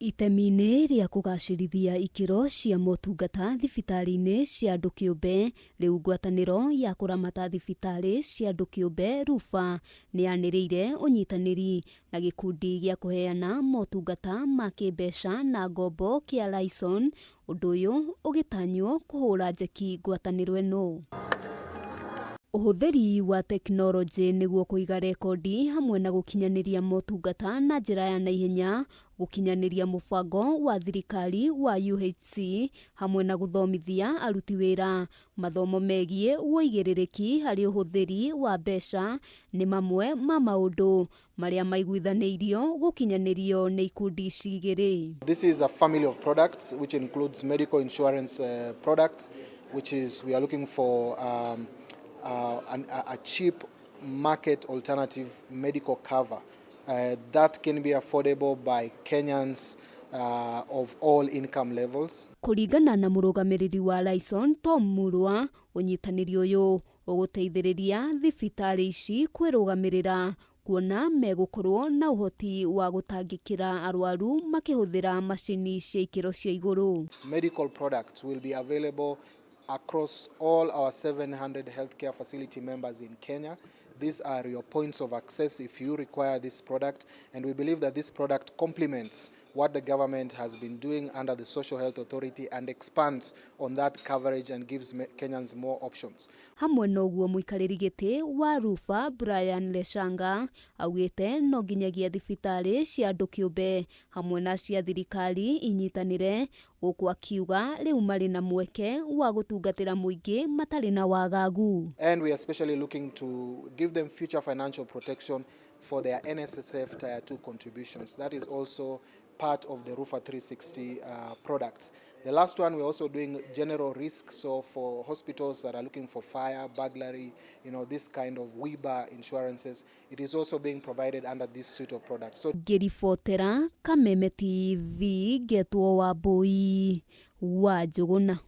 Itemi-inĩ rĩa kũgacĩrithia ikĩro cia motungata thibitarĩ-inĩ cia andũ kĩũmbe, rĩu ngwatanĩro ya kũramata thibitarĩ cia andũ kĩũmbe RUPHA nĩ yanĩrĩire ũnyitanĩri na gĩkundi gĩa kũheana motungata ma kĩmbeca na ngombo kĩa LIASON, ũndũ ũyũ ũgĩtanywo kũhũra njeki ngwatanĩro ĩno. Ũhũthĩri wa tekinoronjĩ nĩguo kũiga rekondi hamwe na gũkinyanĩria motungata na njĩra ya naihenya, gũkinyanĩria mũbango wa thirikari wa UHC hamwe na gũthomithia aruti wĩra mathomo megiĩ wũigĩrĩrĩki harĩ ũhũthĩri wa mbeca nĩ mamwe ma maũndũ marĩa maiguithanĩirio gũkinyanĩrio nĩ ikundi ici igĩrĩ. This is a family of products which includes medical insurance products, which is we are looking for a cheap market alternative medical cover that can be affordable by Kenyans of all income levels. Kũringana na mũrũgamĩrĩri wa LIASON Tom Murwa, ũnyitanĩri ũyũ ũgũteithĩrĩria thibitarĩ ici kwĩrũgamĩrĩra, kuona megũkorwo na ũhoti wa gũtangĩkĩra arwaru makĩhũthĩra macini cia ikĩro cia igũrũ. Medical products will be available across all our 700 healthcare facility members in Kenya. These are your points of access if you require this product, and we believe that this product complements what the government has been doing under the Social Health Authority and expands on that coverage and gives Kenyans more options. Hamwe na ũguo mũikarĩri gĩtĩ wa RUPHA Brian Leshanga augĩte no nginyagia thibitarĩ cia andũ kĩũmbe hamwe na cia thirikari inyitanĩre, gũkũ akiuga rĩu marĩ na mweke wa gũtungatĩra mũingĩ matarĩ na wagagu. And we are especially looking to give them future financial protection for their NSSF Tier 2 contributions. That is also part of the RUPHA 360 products. The last one, we're also doing general risk, so for hospitals that are looking for fire, burglary, this kind of WIBA insurances, it is also being provided under this suite of products. So Ngĩribotera Kameme TV, Getwo wa Boi wa Njũgũna.